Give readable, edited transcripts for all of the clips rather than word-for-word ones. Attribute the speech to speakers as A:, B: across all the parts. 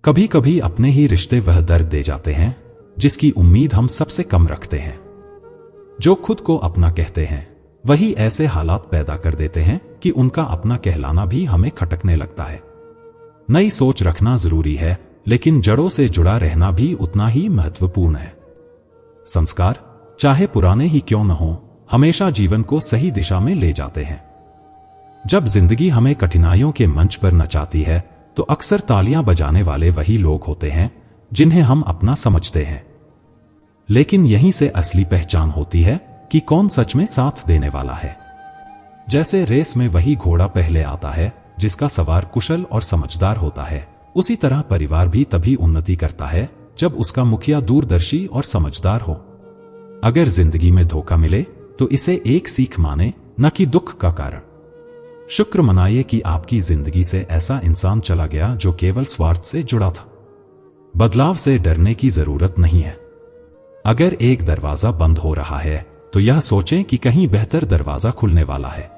A: कभी कभी अपने ही रिश्ते वह दर्द दे जाते हैं जिसकी उम्मीद हम सबसे कम रखते हैं। जो खुद को अपना कहते हैं वही ऐसे हालात पैदा कर देते हैं कि उनका अपना कहलाना भी हमें खटकने लगता है। नई सोच रखना जरूरी है, लेकिन जड़ों से जुड़ा रहना भी उतना ही महत्वपूर्ण है। संस्कार, चाहे पुराने ही क्यों न हो, हमेशा जीवन को सही दिशा में ले जाते हैं। जब जिंदगी हमें कठिनाइयों के मंच पर नचाती है तो अक्सर तालियां बजाने वाले वही लोग होते हैं जिन्हें हम अपना समझते हैं। लेकिन यहीं से असली पहचान होती है कि कौन सच में साथ देने वाला है। जैसे रेस में वही घोड़ा पहले आता है जिसका सवार कुशल और समझदार होता है, उसी तरह परिवार भी तभी उन्नति करता है जब उसका मुखिया दूरदर्शी और समझदार हो। अगर जिंदगी में धोखा मिले तो इसे एक सीख माने, न कि दुख का कारण। शुक्र मनाइए कि आपकी जिंदगी से ऐसा इंसान चला गया जो केवल स्वार्थ से जुड़ा था। बदलाव से डरने की जरूरत नहीं है। अगर एक दरवाजा बंद हो रहा है तो यह सोचें कि कहीं बेहतर दरवाजा खुलने वाला है।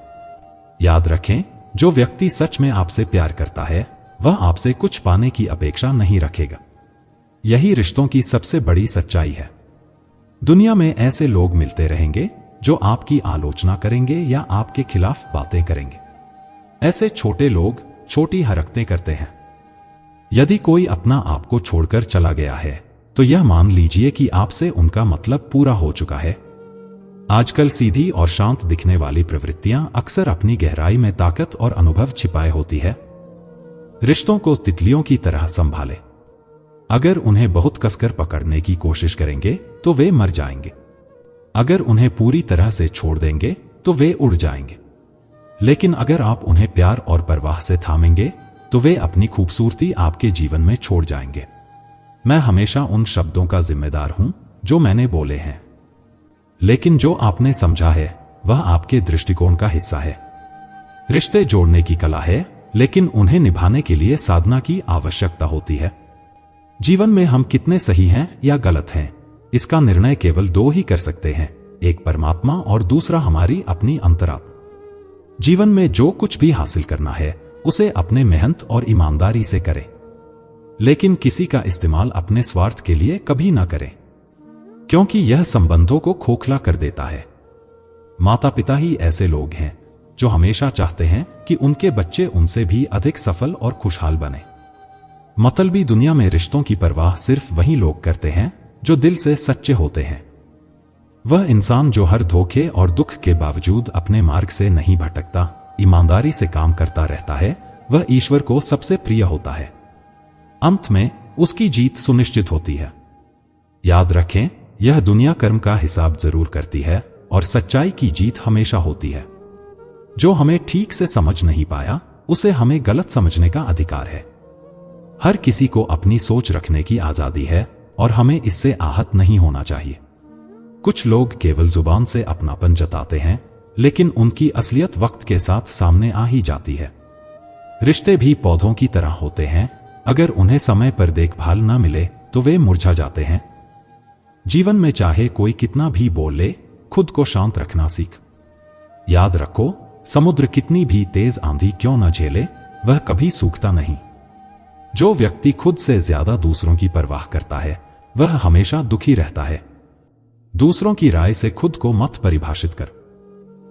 A: याद रखें, जो व्यक्ति सच में आपसे प्यार करता है वह आपसे कुछ पाने की अपेक्षा नहीं रखेगा। यही रिश्तों की सबसे बड़ी सच्चाई है। दुनिया में ऐसे लोग मिलते रहेंगे जो आपकी आलोचना करेंगे या आपके खिलाफ बातें करेंगे। ऐसे छोटे लोग छोटी हरकतें करते हैं। यदि कोई अपना आपको छोड़कर चला गया है तो यह मान लीजिए कि आपसे उनका मतलब पूरा हो चुका है। आजकल सीधी और शांत दिखने वाली प्रवृत्तियां अक्सर अपनी गहराई में ताकत और अनुभव छिपाए होती है। रिश्तों को तितलियों की तरह संभालें। अगर उन्हें बहुत कसकर पकड़ने की कोशिश करेंगे तो वे मर जाएंगे। अगर उन्हें पूरी तरह से छोड़ देंगे तो वे उड़ जाएंगे। लेकिन अगर आप उन्हें प्यार और परवाह से थामेंगे तो वे अपनी खूबसूरती आपके जीवन में छोड़ जाएंगे। मैं हमेशा उन शब्दों का जिम्मेदार हूं जो मैंने बोले हैं, लेकिन जो आपने समझा है वह आपके दृष्टिकोण का हिस्सा है। रिश्ते जोड़ने की कला है, लेकिन उन्हें निभाने के लिए साधना की आवश्यकता होती है। जीवन में हम कितने सही हैं या गलत हैं, इसका निर्णय केवल दो ही कर सकते हैं, एक परमात्मा और दूसरा हमारी अपनी अंतरात्मा। जीवन में जो कुछ भी हासिल करना है उसे अपने मेहनत और ईमानदारी से करें, लेकिन किसी का इस्तेमाल अपने स्वार्थ के लिए कभी ना करें, क्योंकि यह संबंधों को खोखला कर देता है। माता पिता ही ऐसे लोग हैं जो हमेशा चाहते हैं कि उनके बच्चे उनसे भी अधिक सफल और खुशहाल बने। मतलबी दुनिया में रिश्तों की परवाह सिर्फ वही लोग करते हैं जो दिल से सच्चे होते हैं। वह इंसान जो हर धोखे और दुख के बावजूद अपने मार्ग से नहीं भटकता, ईमानदारी से काम करता रहता है, वह ईश्वर को सबसे प्रिय होता है। अंत में उसकी जीत सुनिश्चित होती है। याद रखें, यह दुनिया कर्म का हिसाब जरूर करती है और सच्चाई की जीत हमेशा होती है। जो हमें ठीक से समझ नहीं पाया उसे हमें गलत समझने का अधिकार है। हर किसी को अपनी सोच रखने की आजादी है और हमें इससे आहत नहीं होना चाहिए। कुछ लोग केवल जुबान से अपनापन जताते हैं, लेकिन उनकी असलियत वक्त के साथ सामने आ ही जाती है। रिश्ते भी पौधों की तरह होते हैं, अगर उन्हें समय पर देखभाल न मिले तो वे मुरझा जाते हैं। जीवन में चाहे कोई कितना भी बोल ले, खुद को शांत रखना सीख। याद रखो, समुद्र कितनी भी तेज आंधी क्यों न झेले, वह कभी सूखता नहीं। जो व्यक्ति खुद से ज्यादा दूसरों की परवाह करता है वह हमेशा दुखी रहता है। दूसरों की राय से खुद को मत परिभाषित कर।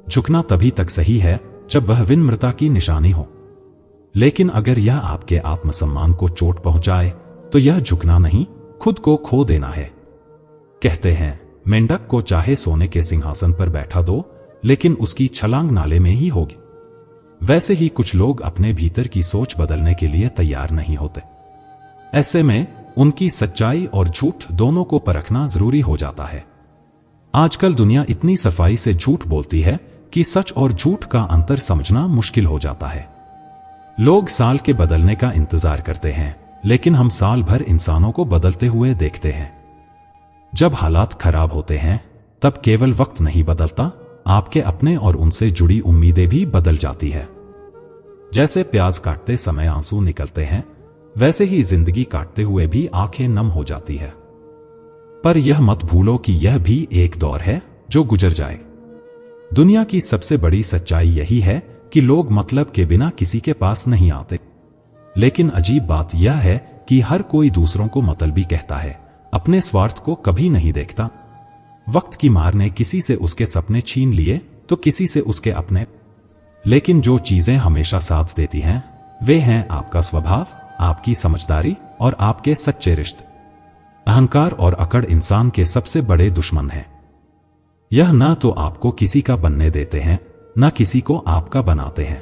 A: झुकना तभी तक सही है जब वह विनम्रता की निशानी हो, लेकिन अगर यह आपके आत्मसम्मान को चोट पहुंचाए तो यह झुकना नहीं, खुद को खो देना है। कहते हैं, मेंढक को चाहे सोने के सिंहासन पर बैठा दो, लेकिन उसकी छलांग नाले में ही होगी। वैसे ही कुछ लोग अपने भीतर की सोच बदलने के लिए तैयार नहीं होते। ऐसे में उनकी सच्चाई और झूठ दोनों को परखना जरूरी हो जाता है। आजकल दुनिया इतनी सफाई से झूठ बोलती है कि सच और झूठ का अंतर समझना मुश्किल हो जाता है। लोग साल के बदलने का इंतजार करते हैं, लेकिन हम साल भर इंसानों को बदलते हुए देखते हैं। जब हालात खराब होते हैं तब केवल वक्त नहीं बदलता, आपके अपने और उनसे जुड़ी उम्मीदें भी बदल जाती है। जैसे प्याज काटते समय आंसू निकलते हैं, वैसे ही जिंदगी काटते हुए भी आंखें नम हो जाती है। पर यह मत भूलो कि यह भी एक दौर है जो गुजर जाए। दुनिया की सबसे बड़ी सच्चाई यही है कि लोग मतलब के बिना किसी के पास नहीं आते। लेकिन अजीब बात यह है कि हर कोई दूसरों को मतलबी कहता है, अपने स्वार्थ को कभी नहीं देखता। वक्त की मार ने किसी से उसके सपने छीन लिए तो किसी से उसके अपने, लेकिन जो चीजें हमेशा साथ देती हैं वे हैं आपका स्वभाव, आपकी समझदारी और आपके सच्चे रिश्ते। अहंकार और अकड़ इंसान के सबसे बड़े दुश्मन हैं। यह न तो आपको किसी का बनने देते हैं, न किसी को आपका बनाते हैं।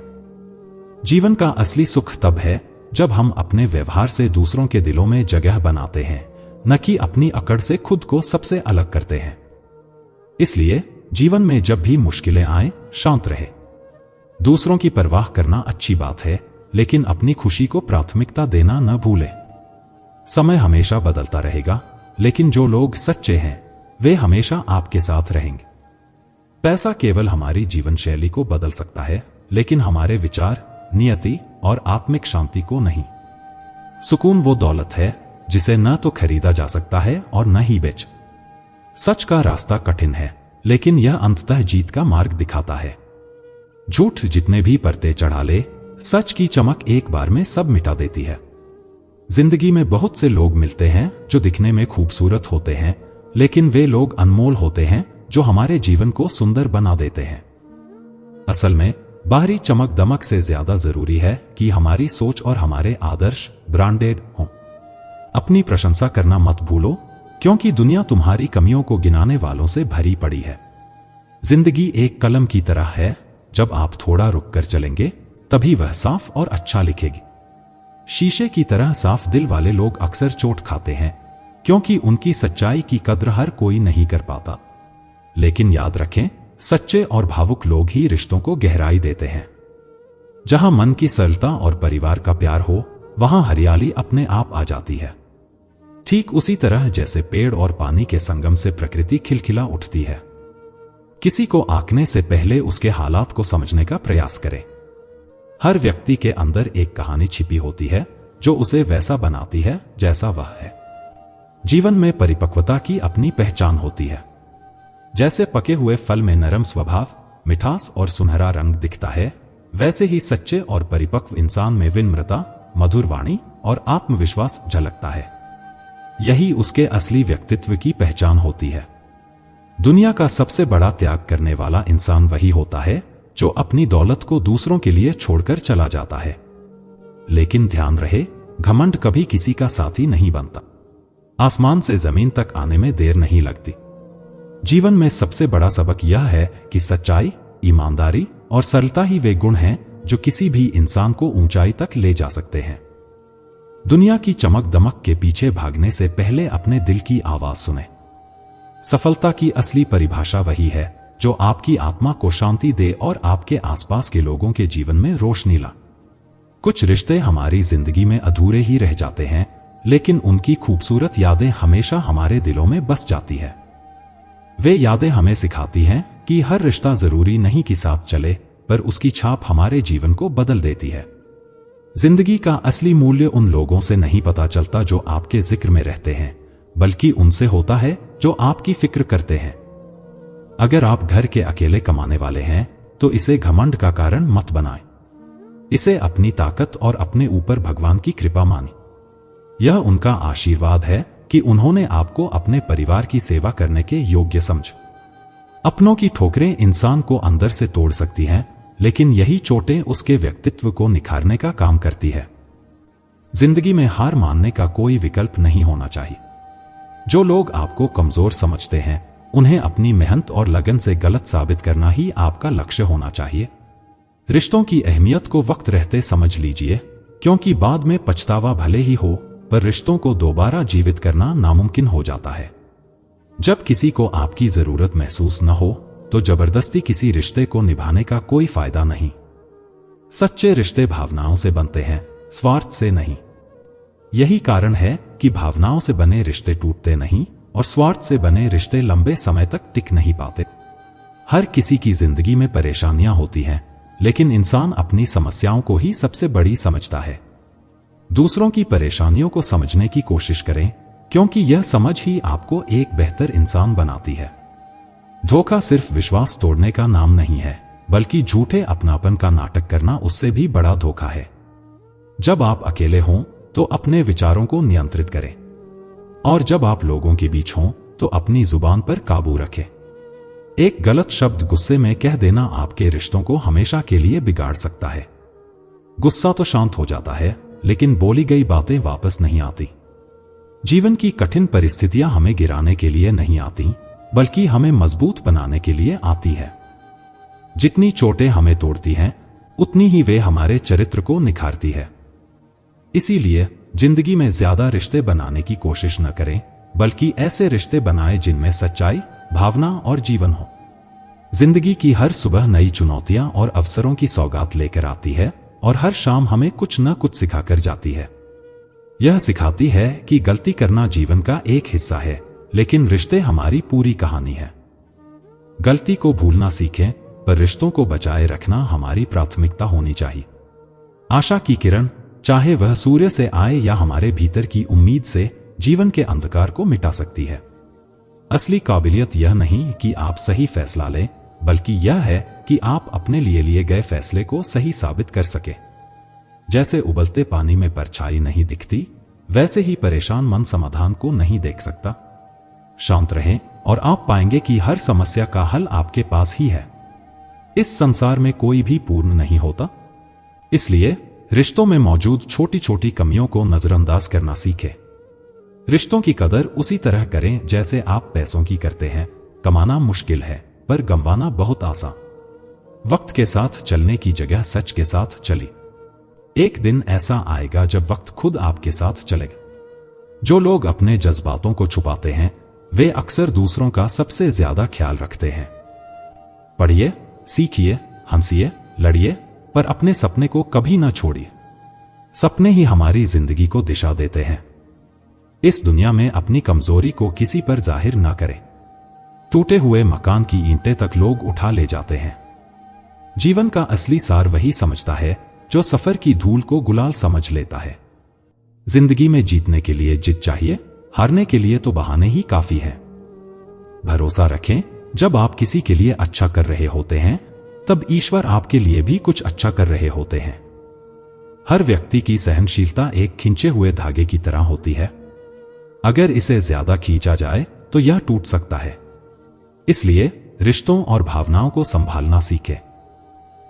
A: जीवन का असली सुख तब है जब हम अपने व्यवहार से दूसरों के दिलों में जगह बनाते हैं, न कि अपनी अकड़ से खुद को सबसे अलग करते हैं। इसलिए जीवन में जब भी मुश्किलें आए, शांत रहे। दूसरों की परवाह करना अच्छी बात है, लेकिन अपनी खुशी को प्राथमिकता देना न भूलें। समय हमेशा बदलता रहेगा, लेकिन जो लोग सच्चे हैं वे हमेशा आपके साथ रहेंगे। पैसा केवल हमारी जीवन शैली को बदल सकता है, लेकिन हमारे विचार, नियति और आत्मिक शांति को नहीं। सुकून वो दौलत है जिसे न तो खरीदा जा सकता है और न ही बेच। सच का रास्ता कठिन है, लेकिन यह अंततः जीत का मार्ग दिखाता है। झूठ जितने भी पर्दे चढ़ा ले, सच की चमक एक बार में सब मिटा देती है। जिंदगी में बहुत से लोग मिलते हैं जो दिखने में खूबसूरत होते हैं, लेकिन वे लोग अनमोल होते हैं जो हमारे जीवन को सुंदर बना देते हैं। असल में बाहरी चमक दमक से ज्यादा जरूरी है कि हमारी सोच और हमारे आदर्श ब्रांडेड हों। अपनी प्रशंसा करना मत भूलो, क्योंकि दुनिया तुम्हारी कमियों को गिनाने वालों से भरी पड़ी है। जिंदगी एक कलम की तरह है, जब आप थोड़ा रुक कर चलेंगे तभी वह साफ और अच्छा लिखेगी। शीशे की तरह साफ दिल वाले लोग अक्सर चोट खाते हैं, क्योंकि उनकी सच्चाई की कद्र हर कोई नहीं कर पाता। लेकिन याद रखें, सच्चे और भावुक लोग ही रिश्तों को गहराई देते हैं। जहां मन की सरलता और परिवार का प्यार हो, वहां हरियाली अपने आप आ जाती है। ठीक उसी तरह जैसे पेड़ और पानी के संगम से प्रकृति खिलखिला उठती है। किसी को आंकने से पहले उसके हालात को समझने का प्रयास करें। हर व्यक्ति के अंदर एक कहानी छिपी होती है जो उसे वैसा बनाती है जैसा वह है। जीवन में परिपक्वता की अपनी पहचान होती है। जैसे पके हुए फल में नरम स्वभाव, मिठास और सुनहरा रंग दिखता है, वैसे ही सच्चे और परिपक्व इंसान में विनम्रता, मधुर वाणी और आत्मविश्वास झलकता है। यही उसके असली व्यक्तित्व की पहचान होती है। दुनिया का सबसे बड़ा त्याग करने वाला इंसान वही होता है जो अपनी दौलत को दूसरों के लिए छोड़कर चला जाता है। लेकिन ध्यान रहे, घमंड कभी किसी का साथी नहीं बनता। आसमान से जमीन तक आने में देर नहीं लगती। जीवन में सबसे बड़ा सबक यह है कि सच्चाई, ईमानदारी और सरलता ही वे गुण हैं जो किसी भी इंसान को ऊंचाई तक ले जा सकते हैं। दुनिया की चमक दमक के पीछे भागने से पहले अपने दिल की आवाज सुने। सफलता की असली परिभाषा वही है जो आपकी आत्मा को शांति दे और आपके आसपास के लोगों के जीवन में रोशनी ला। कुछ रिश्ते हमारी जिंदगी में अधूरे ही रह जाते हैं, लेकिन उनकी खूबसूरत यादें हमेशा हमारे दिलों में बस जाती है। वे यादें हमें सिखाती हैं कि हर रिश्ता जरूरी नहीं कि साथ चले, पर उसकी छाप हमारे जीवन को बदल देती है। जिंदगी का असली मूल्य उन लोगों से नहीं पता चलता जो आपके जिक्र में रहते हैं, बल्कि उनसे होता है जो आपकी फिक्र करते हैं। अगर आप घर के अकेले कमाने वाले हैं तो इसे घमंड का कारण मत बनाएं। इसे अपनी ताकत और अपने ऊपर भगवान की कृपा मानें। यह उनका आशीर्वाद है कि उन्होंने आपको अपने परिवार की सेवा करने के योग्य समझा। अपनों की ठोकरें इंसान को अंदर से तोड़ सकती हैं, लेकिन यही चोटें उसके व्यक्तित्व को निखारने का काम करती है। जिंदगी में हार मानने का कोई विकल्प नहीं होना चाहिए। जो लोग आपको कमजोर समझते हैं, उन्हें अपनी मेहनत और लगन से गलत साबित करना ही आपका लक्ष्य होना चाहिए। रिश्तों की अहमियत को वक्त रहते समझ लीजिए, क्योंकि बाद में पछतावा भले ही हो, पर रिश्तों को दोबारा जीवित करना नामुमकिन हो जाता है। जब किसी को आपकी जरूरत महसूस न हो, तो जबरदस्ती किसी रिश्ते को निभाने का कोई फायदा नहीं। सच्चे रिश्ते भावनाओं से बनते हैं, स्वार्थ से नहीं। यही कारण है कि भावनाओं से बने रिश्ते टूटते नहीं और स्वार्थ से बने रिश्ते लंबे समय तक टिक नहीं पाते। हर किसी की जिंदगी में परेशानियां होती हैं, लेकिन इंसान अपनी समस्याओं को ही सबसे बड़ी समझता है। दूसरों की परेशानियों को समझने की कोशिश करें, क्योंकि यह समझ ही आपको एक बेहतर इंसान बनाती है। धोखा सिर्फ विश्वास तोड़ने का नाम नहीं है, बल्कि झूठे अपनापन का नाटक करना उससे भी बड़ा धोखा है। जब आप अकेले हों तो अपने विचारों को नियंत्रित करें, और जब आप लोगों के बीच हों तो अपनी जुबान पर काबू रखें। एक गलत शब्द गुस्से में कह देना आपके रिश्तों को हमेशा के लिए बिगाड़ सकता है। गुस्सा तो शांत हो जाता है, लेकिन बोली गई बातें वापस नहीं आती। जीवन की कठिन परिस्थितियां हमें गिराने के लिए नहीं आती, बल्कि हमें मजबूत बनाने के लिए आती है। जितनी चोटें हमें तोड़ती हैं, उतनी ही वे हमारे चरित्र को निखारती है। इसीलिए जिंदगी में ज्यादा रिश्ते बनाने की कोशिश न करें, बल्कि ऐसे रिश्ते बनाएं जिनमें सच्चाई, भावना और जीवन हो। जिंदगी की हर सुबह नई चुनौतियां और अवसरों की सौगात लेकर आती है, और हर शाम हमें कुछ न कुछ सिखाकर जाती है। यह सिखाती है कि गलती करना जीवन का एक हिस्सा है, लेकिन रिश्ते हमारी पूरी कहानी है। गलती को भूलना सीखें, पर रिश्तों को बचाए रखना हमारी प्राथमिकता होनी चाहिए। आशा की किरण, चाहे वह सूर्य से आए या हमारे भीतर की उम्मीद से, जीवन के अंधकार को मिटा सकती है। असली काबिलियत यह नहीं कि आप सही फैसला लें, बल्कि यह है कि आप अपने लिए गए फैसले को सही साबित कर सके। जैसे उबलते पानी में परछाई नहीं दिखती, वैसे ही परेशान मन समाधान को नहीं देख सकता। शांत रहें और आप पाएंगे कि हर समस्या का हल आपके पास ही है। इस संसार में कोई भी पूर्ण नहीं होता, इसलिए रिश्तों में मौजूद छोटी छोटी कमियों को नजरअंदाज करना सीखें। रिश्तों की कदर उसी तरह करें जैसे आप पैसों की करते हैं। कमाना मुश्किल है, पर गंवाना बहुत आसान। वक्त के साथ चलने की जगह सच के साथ चली। एक दिन ऐसा आएगा जब वक्त खुद आपके साथ चलेगा। जो लोग अपने जज्बातों को छुपाते हैं, वे अक्सर दूसरों का सबसे ज्यादा ख्याल रखते हैं। पढ़िए, सीखिए, हंसिए, लड़िए, पर अपने सपने को कभी ना छोड़िए। सपने ही हमारी जिंदगी को दिशा देते हैं। इस दुनिया में अपनी कमजोरी को किसी पर जाहिर ना करें। टूटे हुए मकान की ईंटें तक लोग उठा ले जाते हैं। जीवन का असली सार वही समझता है जो सफर की धूल को गुलाल समझ लेता है। जिंदगी में जीतने के लिए जिद चाहिए, हारने के लिए तो बहाने ही काफी है। भरोसा रखें, जब आप किसी के लिए अच्छा कर रहे होते हैं, तब ईश्वर आपके लिए भी कुछ अच्छा कर रहे होते हैं। हर व्यक्ति की सहनशीलता एक खिंचे हुए धागे की तरह होती है। अगर इसे ज्यादा खींचा जाए तो यह टूट सकता है। इसलिए रिश्तों और भावनाओं को संभालना सीखें।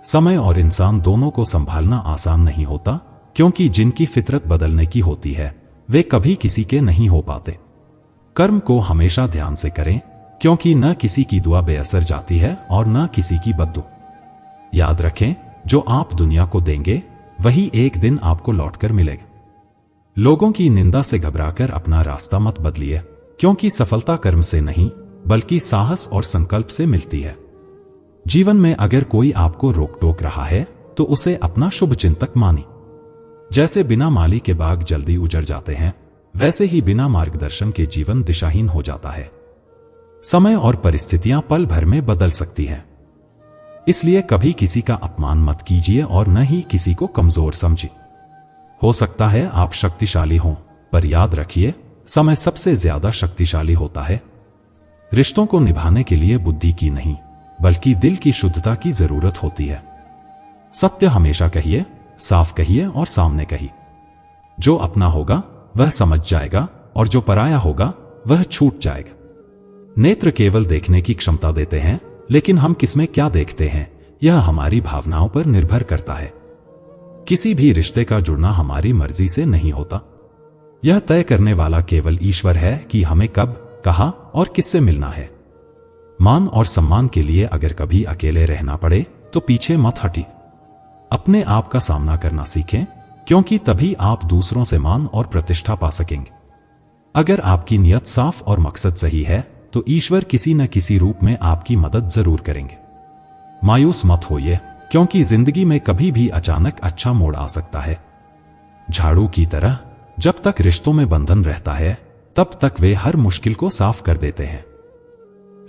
A: समय और इंसान दोनों को संभालना आसान नहीं होता, क्योंकि जिनकी फितरत बदलने की होती है, वे कभी किसी के नहीं हो पाते। कर्म को हमेशा ध्यान से करें, क्योंकि न किसी की दुआ बेअसर जाती है और न किसी की बद्दुआ। याद रखें, जो आप दुनिया को देंगे, वही एक दिन आपको लौटकर मिलेगा। लोगों की निंदा से घबराकर अपना रास्ता मत बदलिए, क्योंकि सफलता कर्म से नहीं, बल्कि साहस और संकल्प से मिलती है। जीवन में अगर कोई आपको रोक टोक रहा है, तो उसे अपना शुभ चिंतक मानी। जैसे बिना माली के बाग जल्दी उजड़ जाते हैं, वैसे ही बिना मार्गदर्शन के जीवन दिशाहीन हो जाता है। समय और परिस्थितियां पल भर में बदल सकती हैं। इसलिए कभी किसी का अपमान मत कीजिए और न ही किसी को कमजोर समझिए। हो सकता है आप शक्तिशाली हों, पर याद रखिए, समय सबसे ज्यादा शक्तिशाली होता है। रिश्तों को निभाने के लिए बुद्धि की नहीं, बल्कि दिल की शुद्धता की जरूरत होती है। सत्य हमेशा कहिए, साफ कहिए और सामने कहिए। जो अपना होगा वह समझ जाएगा, और जो पराया होगा वह छूट जाएगा। नेत्र केवल देखने की क्षमता देते हैं, लेकिन हम किसमें क्या देखते हैं, यह हमारी भावनाओं पर निर्भर करता है। किसी भी रिश्ते का जुड़ना हमारी मर्जी से नहीं होता। यह तय करने वाला केवल ईश्वर है कि हमें कब, कहां और किससे मिलना है। मान और सम्मान के लिए अगर कभी अकेले रहना पड़े, तो पीछे मत हटिए। अपने आप का सामना करना सीखें, क्योंकि तभी आप दूसरों से मान और प्रतिष्ठा पा सकेंगे। अगर आपकी नियत साफ और मकसद सही है, तो ईश्वर किसी न किसी रूप में आपकी मदद जरूर करेंगे। मायूस मत होइए, क्योंकि जिंदगी में कभी भी अचानक अच्छा मोड़ आ सकता है। झाड़ू की तरह जब तक रिश्तों में बंधन रहता है, तब तक वे हर मुश्किल को साफ कर देते हैं।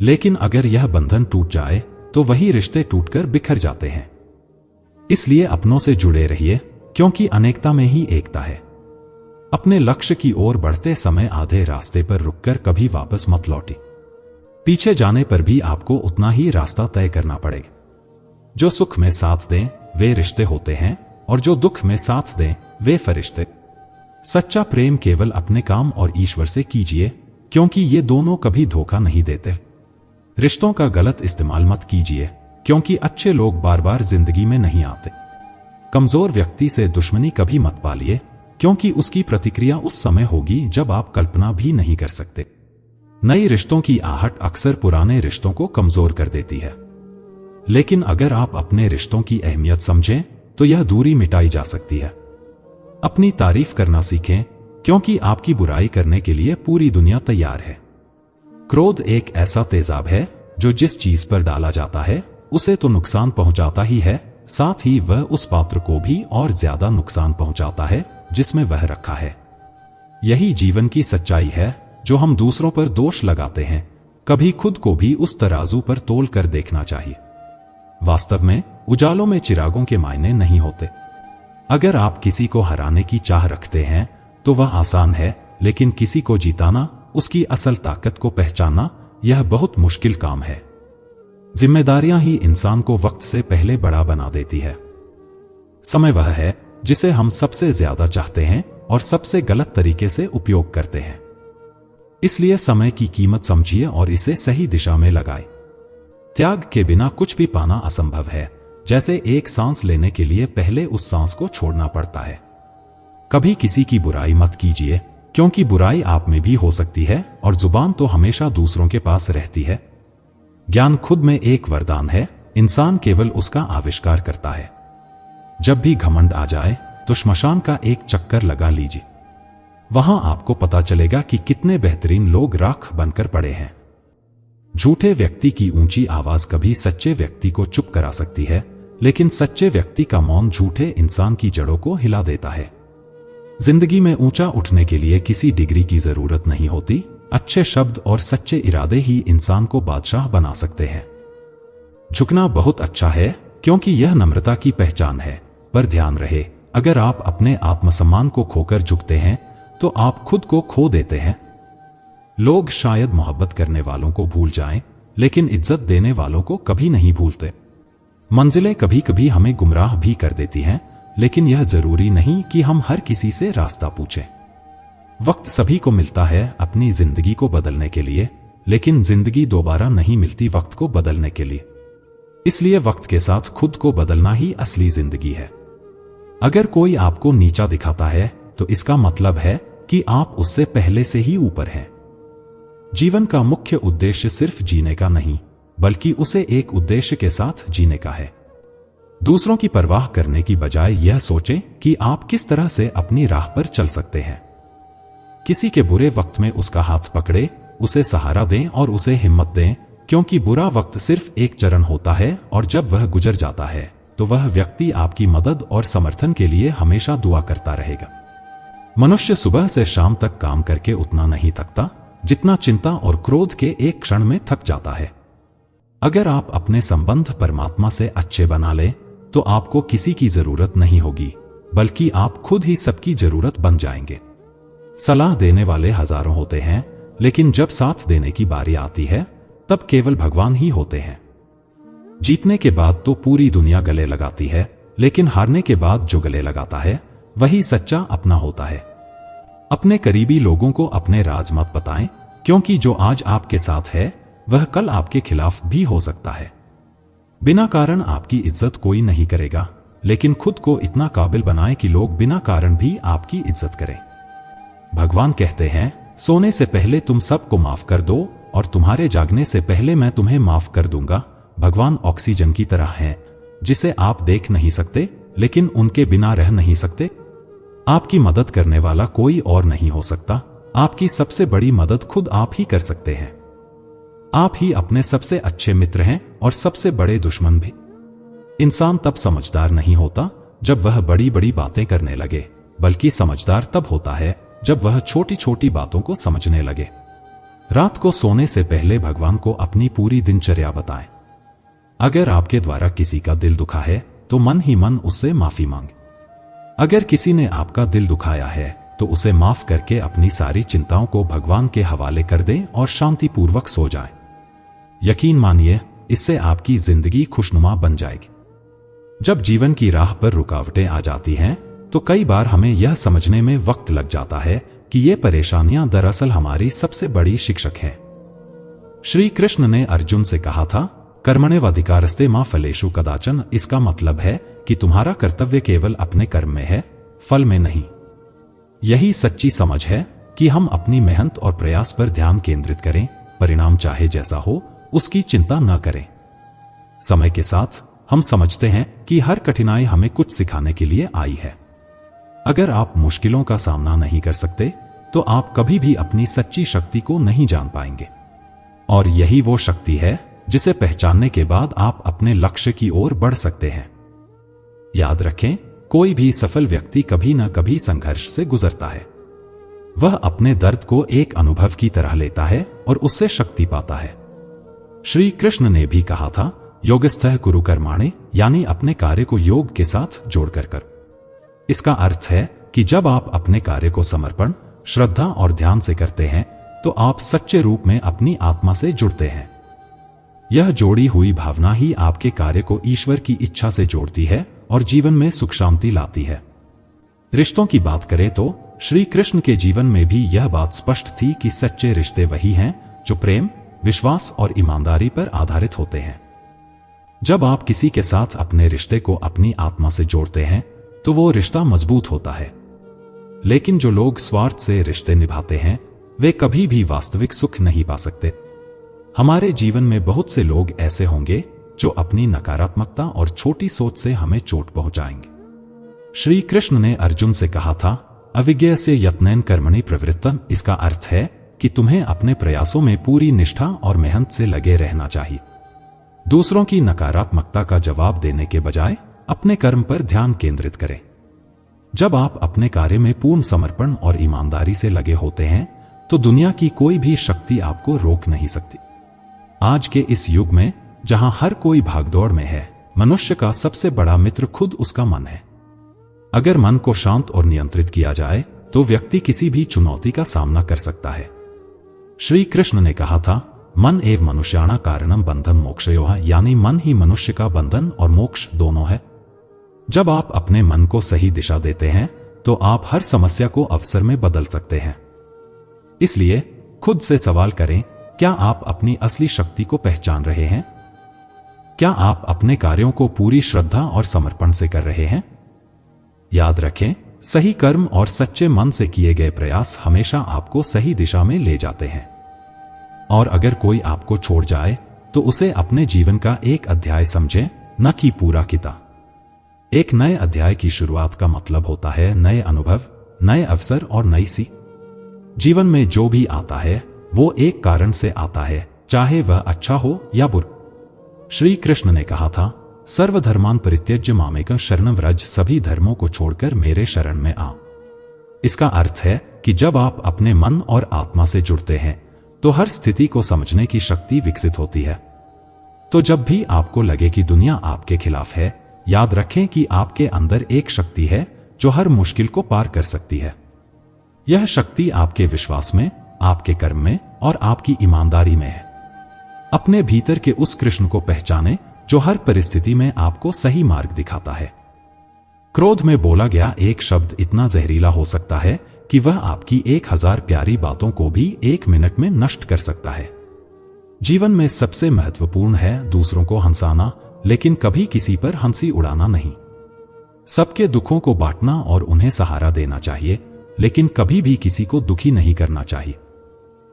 A: लेकिन अगर यह बंधन टूट जाए, तो वही रिश्ते टूटकर बिखर जाते हैं। इसलिए अपनों से जुड़े रहिए, क्योंकि अनेकता में ही एकता है। अपने लक्ष्य की ओर बढ़ते समय आधे रास्ते पर रुककर कभी वापस मत लौटी। पीछे जाने पर भी आपको उतना ही रास्ता तय करना पड़ेगा। जो सुख में साथ दें वे रिश्ते होते हैं, और जो दुख में साथ दें वे फरिश्ते। सच्चा प्रेम केवल अपने काम और ईश्वर से कीजिए, क्योंकि ये दोनों कभी धोखा नहीं देते। रिश्तों का गलत इस्तेमाल मत कीजिए, क्योंकि अच्छे लोग बार बार जिंदगी में नहीं आते। कमजोर व्यक्ति से दुश्मनी कभी मत पालिए, क्योंकि उसकी प्रतिक्रिया उस समय होगी जब आप कल्पना भी नहीं कर सकते। नई रिश्तों की आहट अक्सर पुराने रिश्तों को कमजोर कर देती है, लेकिन अगर आप अपने रिश्तों की अहमियत समझें तो यह दूरी मिटाई जा सकती है। अपनी तारीफ करना सीखें, क्योंकि आपकी बुराई करने के लिए पूरी दुनिया तैयार है। क्रोध एक ऐसा तेजाब है जो जिस चीज पर डाला जाता है उसे तो नुकसान पहुंचाता ही है, साथ ही वह उस पात्र को भी और ज्यादा नुकसान पहुंचाता है जिसमें वह रखा है। यही जीवन की सच्चाई है जो हम दूसरों पर दोष लगाते हैं, कभी खुद को भी उस तराजू पर तोल कर देखना चाहिए। वास्तव में उजालों में चिरागों के मायने नहीं होते। अगर आप किसी को हराने की चाह रखते हैं तो वह आसान है, लेकिन किसी को जिताना, उसकी असल ताकत को पहचानना, यह बहुत मुश्किल काम है। जिम्मेदारियां ही इंसान को वक्त से पहले बड़ा बना देती है। समय वह है जिसे हम सबसे ज्यादा चाहते हैं और सबसे गलत तरीके से उपयोग करते हैं। इसलिए समय की कीमत समझिए और इसे सही दिशा में लगाएं। त्याग के बिना कुछ भी पाना असंभव है। जैसे एक सांस लेने के लिए पहले उस सांस को छोड़ना पड़ता है। कभी किसी की बुराई मत कीजिए, क्योंकि बुराई आप में भी हो सकती है और जुबान तो हमेशा दूसरों के पास रहती है। ज्ञान खुद में एक वरदान है, इंसान केवल उसका आविष्कार करता है। जब भी घमंड आ जाए तो श्मशान का एक चक्कर लगा लीजिए, वहां आपको पता चलेगा कि कितने बेहतरीन लोग राख बनकर पड़े हैं। झूठे व्यक्ति की ऊंची आवाज कभी सच्चे व्यक्ति को चुप करा सकती है, लेकिन सच्चे व्यक्ति का मौन झूठे इंसान की जड़ों को हिला देता है। जिंदगी में ऊंचा उठने के लिए किसी डिग्री की जरूरत नहीं होती। अच्छे शब्द और सच्चे इरादे ही इंसान को बादशाह बना सकते हैं। झुकना बहुत अच्छा है, क्योंकि यह नम्रता की पहचान है, पर ध्यान रहे, अगर आप अपने आत्मसम्मान को खोकर झुकते हैं तो आप खुद को खो देते हैं। लोग शायद मोहब्बत करने वालों को भूल जाएं, लेकिन इज्जत देने वालों को कभी नहीं भूलते। मंजिलें कभी कभी हमें गुमराह भी कर देती हैं, लेकिन यह जरूरी नहीं कि हम हर किसी से रास्ता पूछें। वक्त सभी को मिलता है अपनी जिंदगी को बदलने के लिए, लेकिन जिंदगी दोबारा नहीं मिलती वक्त को बदलने के लिए। इसलिए वक्त के साथ खुद को बदलना ही असली जिंदगी है। अगर कोई आपको नीचा दिखाता है तो इसका मतलब है कि आप उससे पहले से ही ऊपर हैं। जीवन का मुख्य उद्देश्य सिर्फ जीने का नहीं, बल्कि उसे एक उद्देश्य के साथ जीने का है। दूसरों की परवाह करने की बजाय यह सोचें कि आप किस तरह से अपनी राह पर चल सकते हैं। किसी के बुरे वक्त में उसका हाथ पकड़े, उसे सहारा दें और उसे हिम्मत दें, क्योंकि बुरा वक्त सिर्फ एक चरण होता है और जब वह गुजर जाता है तो वह व्यक्ति आपकी मदद और समर्थन के लिए हमेशा दुआ करता रहेगा। मनुष्य सुबह से शाम तक काम करके उतना नहीं थकता जितना चिंता और क्रोध के एक क्षण में थक जाता है। अगर आप अपने संबंध परमात्मा से अच्छे बना लें तो आपको किसी की जरूरत नहीं होगी, बल्कि आप खुद ही सबकी जरूरत बन जाएंगे। सलाह देने वाले हजारों होते हैं, लेकिन जब साथ देने की बारी आती है तब केवल भगवान ही होते हैं। जीतने के बाद तो पूरी दुनिया गले लगाती है, लेकिन हारने के बाद जो गले लगाता है वही सच्चा अपना होता है। अपने करीबी लोगों को अपने राज मत बताएं, क्योंकि जो आज आपके साथ है वह कल आपके खिलाफ भी हो सकता है। बिना कारण आपकी इज्जत कोई नहीं करेगा, लेकिन खुद को इतना काबिल बनाएं कि लोग बिना कारण भी आपकी इज्जत करें। भगवान कहते हैं, सोने से पहले तुम सबको माफ कर दो और तुम्हारे जागने से पहले मैं तुम्हें माफ कर दूंगा। भगवान ऑक्सीजन की तरह हैं, जिसे आप देख नहीं सकते, लेकिन उनके बिना रह नहीं सकते। आपकी मदद करने वाला कोई और नहीं हो सकता। आपकी सबसे बड़ी मदद खुद आप ही कर सकते हैं। आप ही अपने सबसे अच्छे मित्र हैं और सबसे बड़े दुश्मन भी। इंसान तब समझदार नहीं होता जब वह बड़ी बड़ी बातें करने लगे, बल्कि समझदार तब होता है जब वह छोटी छोटी बातों को समझने लगे। रात को सोने से पहले भगवान को अपनी पूरी दिनचर्या बताएं। अगर आपके द्वारा किसी का दिल दुखा है तो मन ही मन उससे माफी मांगे। अगर किसी ने आपका दिल दुखाया है तो उसे माफ करके अपनी सारी चिंताओं को भगवान के हवाले कर दें और शांतिपूर्वक सो जाएं। यकीन मानिए, इससे आपकी जिंदगी खुशनुमा बन जाएगी। जब जीवन की राह पर रुकावटें आ जाती हैं तो कई बार हमें यह समझने में वक्त लग जाता है कि ये परेशानियां दरअसल हमारी सबसे बड़ी शिक्षक हैं। श्री कृष्ण ने अर्जुन से कहा था, कर्मण्येवाधिकारस्ते मा फलेषु कदाचन। इसका मतलब है कि तुम्हारा कर्तव्य केवल अपने कर्म में है, फल में नहीं। यही सच्ची समझ है कि हम अपनी मेहनत और प्रयास पर ध्यान केंद्रित करें, परिणाम चाहे जैसा हो उसकी चिंता न करें। समय के साथ हम समझते हैं कि हर कठिनाई हमें कुछ सिखाने के लिए आई है। अगर आप मुश्किलों का सामना नहीं कर सकते तो आप कभी भी अपनी सच्ची शक्ति को नहीं जान पाएंगे। और यही वो शक्ति है जिसे पहचानने के बाद आप अपने लक्ष्य की ओर बढ़ सकते हैं। याद रखें, कोई भी सफल व्यक्ति कभी न कभी संघर्ष से गुजरता है। वह अपने दर्द को एक अनुभव की तरह लेता है और उससे शक्ति पाता है। श्री कृष्ण ने भी कहा था, योगस्थः कुरु कर्माणि, यानी अपने कार्य को योग के साथ जोड़कर कर। इसका अर्थ है कि जब आप अपने कार्य को समर्पण, श्रद्धा और ध्यान से करते हैं तो आप सच्चे रूप में अपनी आत्मा से जुड़ते हैं। यह जोड़ी हुई भावना ही आपके कार्य को ईश्वर की इच्छा से जोड़ती है और जीवन में सुख शांति लाती है। रिश्तों की बात करें तो श्री कृष्ण के जीवन में भी यह बात स्पष्ट थी कि सच्चे रिश्ते वही हैं जो प्रेम, विश्वास और ईमानदारी पर आधारित होते हैं। जब आप किसी के साथ अपने रिश्ते को अपनी आत्मा से जोड़ते हैं तो वो रिश्ता मजबूत होता है। लेकिन जो लोग स्वार्थ से रिश्ते निभाते हैं वे कभी भी वास्तविक सुख नहीं पा सकते। हमारे जीवन में बहुत से लोग ऐसे होंगे जो अपनी नकारात्मकता और छोटी सोच से हमें चोट पहुंचाएंगे। श्री कृष्ण ने अर्जुन से कहा था, अविज्ञेय से यत्नेन कर्मणि प्रवृत्तम। इसका अर्थ है कि तुम्हें अपने प्रयासों में पूरी निष्ठा और मेहनत से लगे रहना चाहिए। दूसरों की नकारात्मकता का जवाब देने के बजाय अपने कर्म पर ध्यान केंद्रित करें। जब आप अपने कार्य में पूर्ण समर्पण और ईमानदारी से लगे होते हैं तो दुनिया की कोई भी शक्ति आपको रोक नहीं सकती। आज के इस युग में जहां हर कोई भागदौड़ में है, मनुष्य का सबसे बड़ा मित्र खुद उसका मन है। अगर मन को शांत और नियंत्रित किया जाए तो व्यक्ति किसी भी चुनौती का सामना कर सकता है। श्री कृष्ण ने कहा था, मन एव मनुष्याणां कारणं बंधं मोक्षयोः, यानी मन ही मनुष्य का बंधन और मोक्ष दोनों है। जब आप अपने मन को सही दिशा देते हैं तो आप हर समस्या को अवसर में बदल सकते हैं। इसलिए खुद से सवाल करें, क्या आप अपनी असली शक्ति को पहचान रहे हैं? क्या आप अपने कार्यों को पूरी श्रद्धा और समर्पण से कर रहे हैं? याद रखें, सही कर्म और सच्चे मन से किए गए प्रयास हमेशा आपको सही दिशा में ले जाते हैं। और अगर कोई आपको छोड़ जाए तो उसे अपने जीवन का एक अध्याय समझें, न कि पूरा किताब। एक नए अध्याय की शुरुआत का मतलब होता है नए अनुभव, नए अवसर और नई सी। जीवन में जो भी आता है वो एक कारण से आता है, चाहे वह अच्छा हो या बुरा। श्री कृष्ण ने कहा था, सर्वधर्मान् परित्यज्य मामेकं शरणं व्रज। सभी धर्मों को छोड़कर मेरे शरण में आ। इसका अर्थ है कि जब आप अपने मन और आत्मा से जुड़ते हैं तो हर स्थिति को समझने की शक्ति विकसित होती है। तो जब भी आपको लगे कि दुनिया आपके खिलाफ है, याद रखें कि आपके अंदर एक शक्ति है जो हर मुश्किल को पार कर सकती है। यह शक्ति आपके विश्वास में, आपके कर्म में और आपकी ईमानदारी में है। अपने भीतर के उस कृष्ण को पहचानें जो हर परिस्थिति में आपको सही मार्ग दिखाता है। क्रोध में बोला गया एक शब्द इतना जहरीला हो सकता है कि वह आपकी 1000 प्यारी बातों को भी 1 मिनट में नष्ट कर सकता है। जीवन में सबसे महत्वपूर्ण है दूसरों को हंसाना, लेकिन कभी किसी पर हंसी उड़ाना नहीं। सबके दुखों को बांटना और उन्हें सहारा देना चाहिए, लेकिन कभी भी किसी को दुखी नहीं करना चाहिए।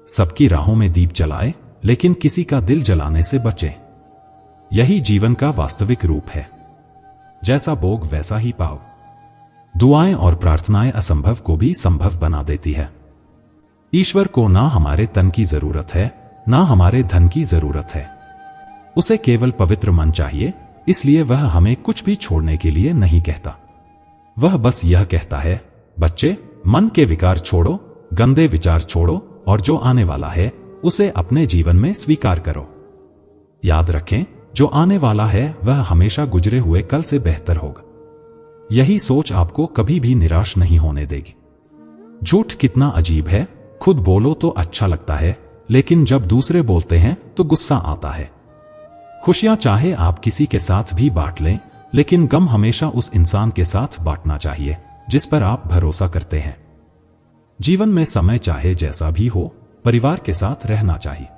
A: सबकी राहों में दीप जलाए, लेकिन किसी का दिल जलाने से बचें। यही जीवन का वास्तविक रूप है। जैसा बोग वैसा ही पाओ। दुआएं और प्रार्थनाएं असंभव को भी संभव बना देती है। ईश्वर को ना हमारे तन की जरूरत है, ना हमारे धन की जरूरत है। उसे केवल पवित्र मन चाहिए, इसलिए वह हमें कुछ भी छोड़ने के लिए नहीं कहता। वह बस यह कहता है, बच्चे, मन के विकार छोड़ो, गंदे विचार छोड़ो और जो आने वाला है उसे अपने जीवन में स्वीकार करो। याद रखें, जो आने वाला है वह हमेशा गुजरे हुए कल से बेहतर होगा। यही सोच आपको कभी भी निराश नहीं होने देगी। झूठ कितना अजीब है, खुद बोलो तो अच्छा लगता है, लेकिन जब दूसरे बोलते हैं तो गुस्सा आता है। खुशियां चाहे आप किसी के साथ भी बांट लें, लेकिन गम हमेशा उस इंसान के साथ बांटना चाहिए जिस पर आप भरोसा करते हैं। जीवन में समय चाहे जैसा भी हो, परिवार के साथ रहना चाहिए।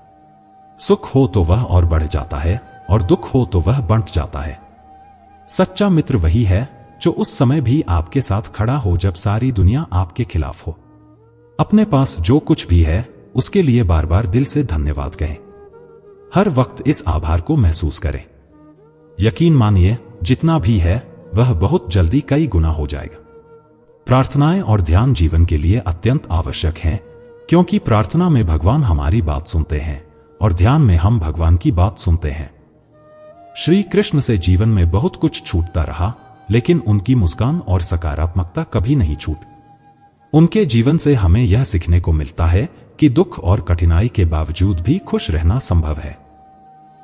A: सुख हो तो वह और बढ़ जाता है और दुख हो तो वह बंट जाता है। सच्चा मित्र वही है जो उस समय भी आपके साथ खड़ा हो जब सारी दुनिया आपके खिलाफ हो। अपने पास जो कुछ भी है उसके लिए बार बार दिल से धन्यवाद कहें। हर वक्त इस आभार को महसूस करें। यकीन मानिए, जितना भी है वह बहुत जल्दी कई गुना हो जाएगा। प्रार्थनाएं और ध्यान जीवन के लिए अत्यंत आवश्यक हैं, क्योंकि प्रार्थना में भगवान हमारी बात सुनते हैं और ध्यान में हम भगवान की बात सुनते हैं। श्री कृष्ण से जीवन में बहुत कुछ छूटता रहा, लेकिन उनकी मुस्कान और सकारात्मकता कभी नहीं छूट। उनके जीवन से हमें यह सीखने को मिलता है कि दुख और कठिनाई के बावजूद भी खुश रहना संभव है।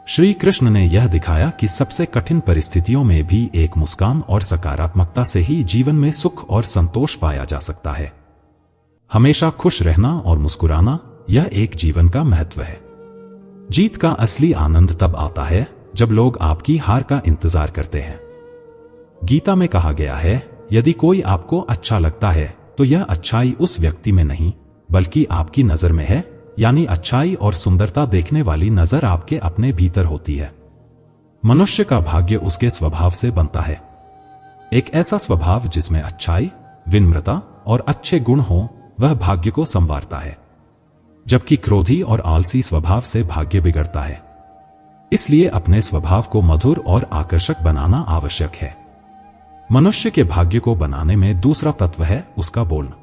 A: श्री कृष्ण ने यह दिखाया कि सबसे कठिन परिस्थितियों में भी एक मुस्कान और सकारात्मकता से ही जीवन में सुख और संतोष पाया जा सकता है। हमेशा खुश रहना और मुस्कुराना, यह एक जीवन का महत्व है। जीत का असली आनंद तब आता है जब लोग आपकी हार का इंतजार करते हैं। गीता में कहा गया है, यदि कोई आपको अच्छा लगता है तो यह अच्छाई उस व्यक्ति में नहीं बल्कि आपकी नजर में है, यानी अच्छाई और सुंदरता देखने वाली नजर आपके अपने भीतर होती है। मनुष्य का भाग्य उसके स्वभाव से बनता है। एक ऐसा स्वभाव जिसमें अच्छाई, विनम्रता और अच्छे गुण हो, वह भाग्य को संवारता है, जबकि क्रोधी और आलसी स्वभाव से भाग्य बिगड़ता है। इसलिए अपने स्वभाव को मधुर और आकर्षक बनाना आवश्यक है। मनुष्य के भाग्य को बनाने में दूसरा तत्व है उसका बोलना।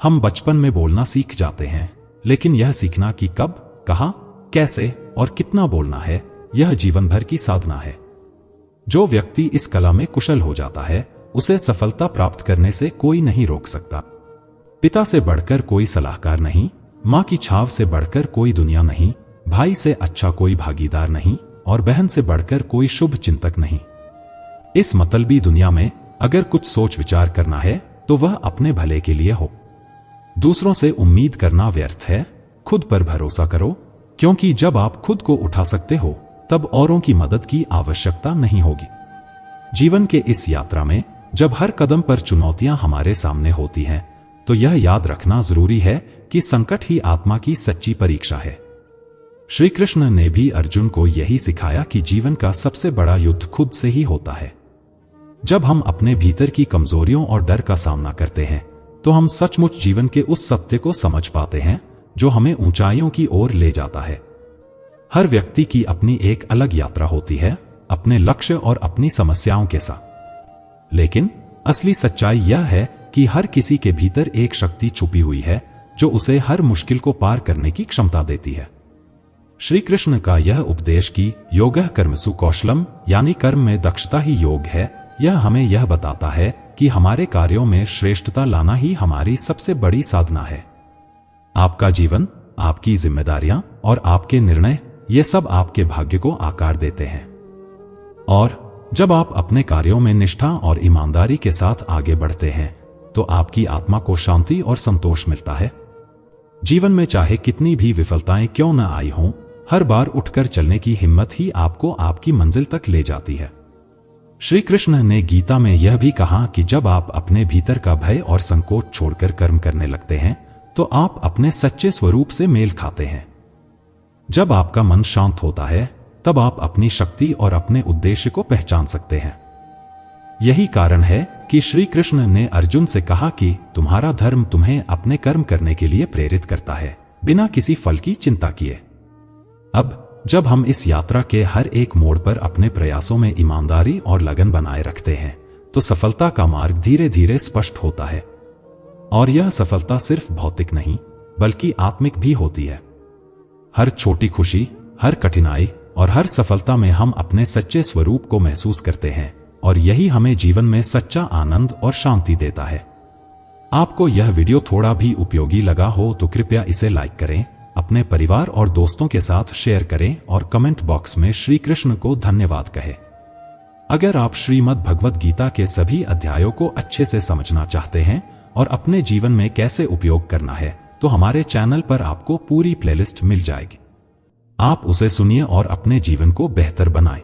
A: हम बचपन में बोलना सीख जाते हैं, लेकिन यह सीखना कि कब, कहां, कैसे और कितना बोलना है, यह जीवन भर की साधना है। जो व्यक्ति इस कला में कुशल हो जाता है, उसे सफलता प्राप्त करने से कोई नहीं रोक सकता। पिता से बढ़कर कोई सलाहकार नहीं, मां की छाव से बढ़कर कोई दुनिया नहीं, भाई से अच्छा कोई भागीदार नहीं और बहन से बढ़कर कोई शुभ चिंतक नहीं। इस मतलबी दुनिया में अगर कुछ सोच विचार करना है तो वह अपने भले के लिए हो। दूसरों से उम्मीद करना व्यर्थ है। खुद पर भरोसा करो, क्योंकि जब आप खुद को उठा सकते हो तब औरों की मदद की आवश्यकता नहीं होगी। जीवन के इस यात्रा में जब हर कदम पर चुनौतियां हमारे सामने होती हैं, तो यह याद रखना जरूरी है कि संकट ही आत्मा की सच्ची परीक्षा है। श्री कृष्ण ने भी अर्जुन को यही सिखाया कि जीवन का सबसे बड़ा युद्ध खुद से ही होता है। जब हम अपने भीतर की कमजोरियों और डर का सामना करते हैं, तो हम सचमुच जीवन के उस सत्य को समझ पाते हैं जो हमें ऊंचाइयों की ओर ले जाता है। हर व्यक्ति की अपनी एक अलग यात्रा होती है, अपने लक्ष्य और अपनी समस्याओं के साथ। लेकिन असली सच्चाई यह है कि हर किसी के भीतर एक शक्ति छुपी हुई है जो उसे हर मुश्किल को पार करने की क्षमता देती है। श्री कृष्ण का यह उपदेश कि योगः कर्मसु कौशलम, यानी कर्म में दक्षता ही योग है, यह हमें यह बताता है कि हमारे कार्यों में श्रेष्ठता लाना ही हमारी सबसे बड़ी साधना है। आपका जीवन, आपकी जिम्मेदारियां और आपके निर्णय, ये सब आपके भाग्य को आकार देते हैं। और जब आप अपने कार्यों में निष्ठा और ईमानदारी के साथ आगे बढ़ते हैं, तो आपकी आत्मा को शांति और संतोष मिलता है। जीवन में चाहे कितनी भी विफलताएं क्यों न आई हों, हर बार उठकर चलने की हिम्मत ही आपको आपकी मंजिल तक ले जाती है। श्री कृष्ण ने गीता में यह भी कहा कि जब आप अपने भीतर का भय और संकोच छोड़कर कर्म करने लगते हैं, तो आप अपने सच्चे स्वरूप से मेल खाते हैं। जब आपका मन शांत होता है, तब आप अपनी शक्ति और अपने उद्देश्य को पहचान सकते हैं। यही कारण है कि श्री कृष्ण ने अर्जुन से कहा कि तुम्हारा धर्म तुम्हें अपने कर्म करने के लिए प्रेरित करता है, बिना किसी फल की चिंता किए। अब जब हम इस यात्रा के हर एक मोड़ पर अपने प्रयासों में ईमानदारी और लगन बनाए रखते हैं, तो सफलता का मार्ग धीरे धीरे स्पष्ट होता है। और यह सफलता सिर्फ भौतिक नहीं, बल्कि आत्मिक भी होती है। हर छोटी खुशी, हर कठिनाई और हर सफलता में हम अपने सच्चे स्वरूप को महसूस करते हैं, और यही हमें जीवन में सच्चा आनंद और शांति देता है। आपको यह वीडियो थोड़ा भी उपयोगी लगा हो तो कृपया इसे लाइक करें, अपने परिवार और दोस्तों के साथ शेयर करें और कमेंट बॉक्स में श्री कृष्ण को धन्यवाद कहें। अगर आप श्रीमद् भगवद गीता के सभी अध्यायों को अच्छे से समझना चाहते हैं और अपने जीवन में कैसे उपयोग करना है, तो हमारे चैनल पर आपको पूरी प्लेलिस्ट मिल जाएगी। आप उसे सुनिए और अपने जीवन को बेहतर बनाएं।